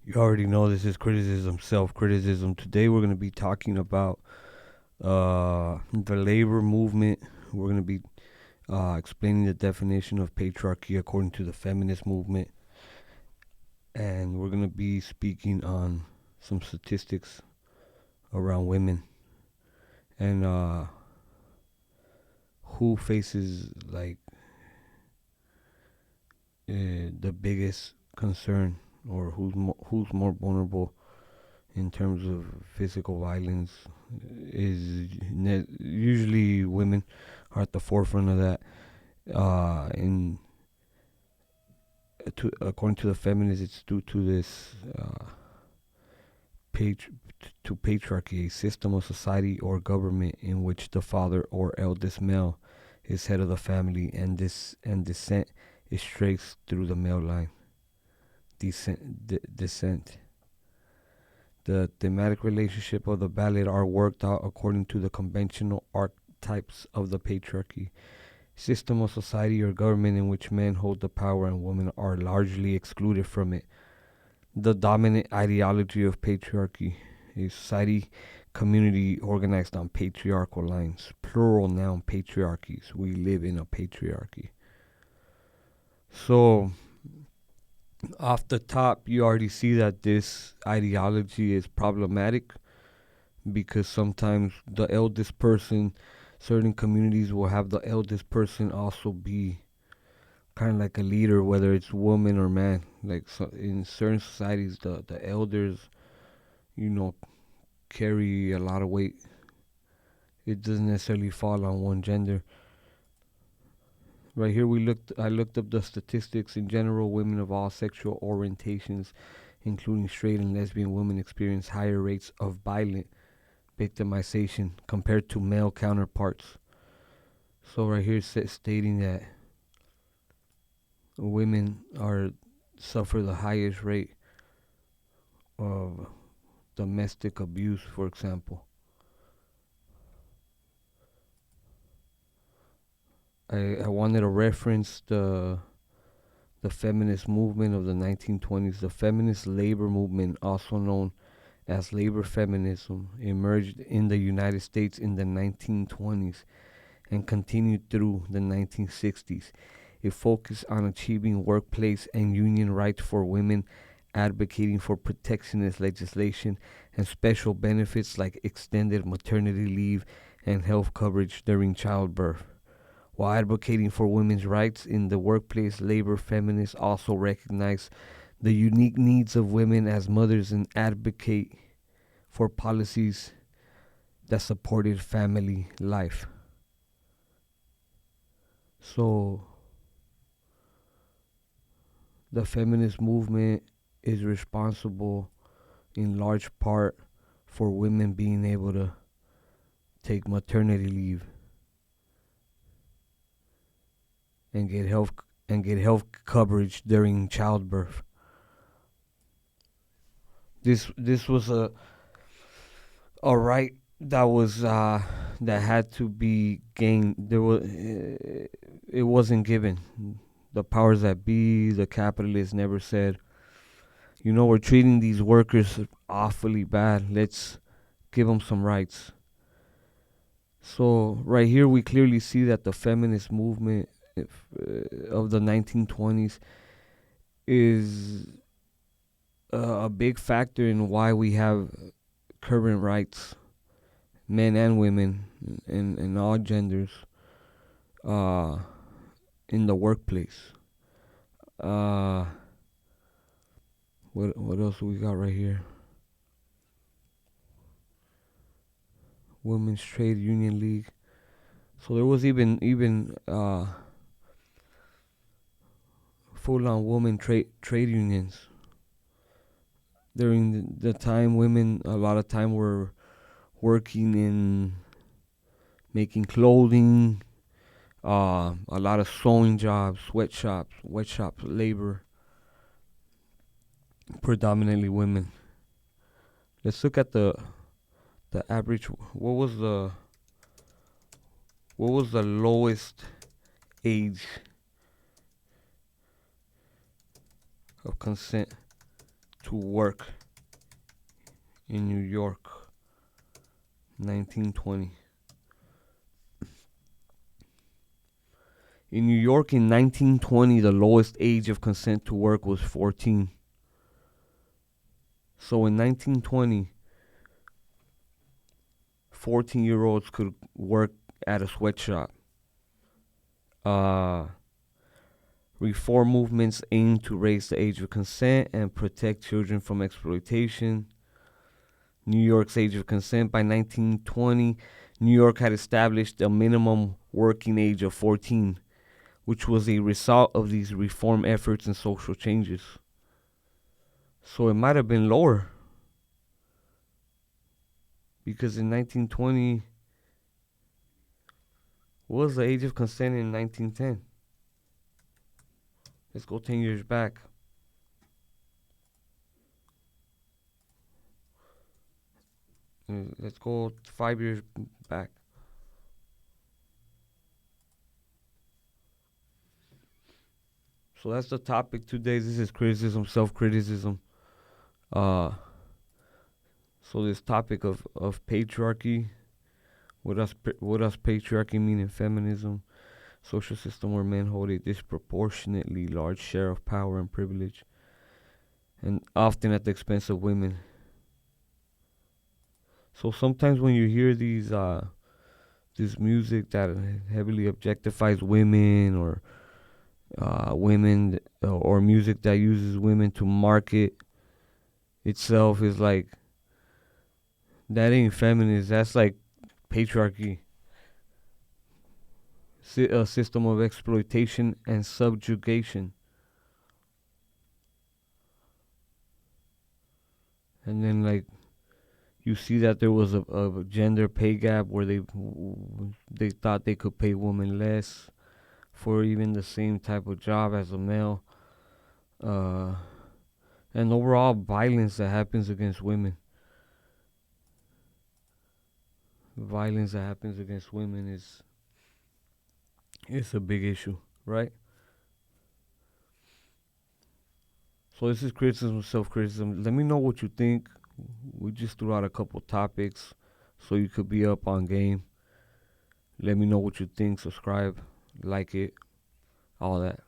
You already know this is criticism, self criticism. Today we're going to be talking about the labor movement. We're going to be explaining the definition of patriarchy according to the feminist movement. And we're going to be speaking on some statistics around women and who faces the biggest concern, or who's more vulnerable in terms of physical violence. Is usually women are at the forefront of that. In According to the feminists, it's due to this patri- to patriarchy, a system of society or government in which the father or eldest male is head of the family, and descent is traced through the male line. Descent. The thematic relationship of the ballad are worked out according to the conventional archetypes of the patriarchy, system of society or government in which men hold the power and women are largely excluded from it. The dominant ideology of patriarchy, a society community organized on patriarchal lines, plural noun patriarchies. We live in a patriarchy. So, off the top, you already see that this ideology is problematic because sometimes the eldest person, certain communities will have the eldest person also be kind of like a leader, whether it's woman or man. Like, so in certain societies, the elders, you know, carry a lot of weight. It doesn't necessarily fall on one gender. Right here, I looked up the statistics. In general, women of all sexual orientations, including straight and lesbian women, experience higher rates of violent victimization compared to male counterparts. So right here, stating that women are suffer the highest rate of domestic abuse, for example. I wanted to reference the feminist movement of the 1920s. The feminist labor movement, also known as labor feminism, emerged in the United States in the 1920s and continued through the 1960s. It focused on achieving workplace and union rights for women, advocating for protectionist legislation and special benefits like extended maternity leave and health coverage during childbirth. While advocating for women's rights in the workplace, labor feminists also recognize the unique needs of women as mothers and advocate for policies that supported family life. So, the feminist movement is responsible in large part for women being able to take maternity leave and get health coverage during childbirth. This was a right that was that had to be gained. It wasn't given. The powers that be, the capitalists, never said, we're treating these workers awfully bad. Let's give them some rights. So right here we clearly see that the feminist movement of the 1920s is a big factor in why we have current rights, men and women, and all genders, uh, in the workplace. Uh, what else we got right here? Women's Trade Union League. So there was even full on women trade unions during the time. Women a lot of time were working in making clothing, a lot of sewing jobs, wet shop labor, predominantly women. Let's look at the average. What was the lowest age of consent to work in New York, 1920. In New York in 1920, the lowest age of consent to work was 14. So in 1920, 14-year-olds could work at a sweatshop. Uh, Reform movements aimed to raise the age of consent and protect children from exploitation. New York's age of consent by 1920, New York had established a minimum working age of 14, which was a result of these reform efforts and social changes. So it might have been lower because in 1920, what was the age of consent in 1910? Let's go 10 years back. Let's go 5 years back. So that's the topic today. This is criticism, self-criticism. Uh, so this topic of patriarchy, what does patriarchy mean in feminism? Social system where men hold a disproportionately large share of power and privilege, and often at the expense of women. So sometimes when you hear this music that heavily objectifies women, or or music that uses women to market itself, is like, that ain't feminist. That's like patriarchy, a system of exploitation and subjugation. And then, like, you see that there was a gender pay gap where they thought they could pay women less for even the same type of job as a male, uh, and overall violence that happens against women. Violence that happens against women is a big issue, right? So this is criticism, self-criticism. Let me know what you think. We just threw out a couple topics so you could be up on game. Let me know what you think. Subscribe, like it, all that.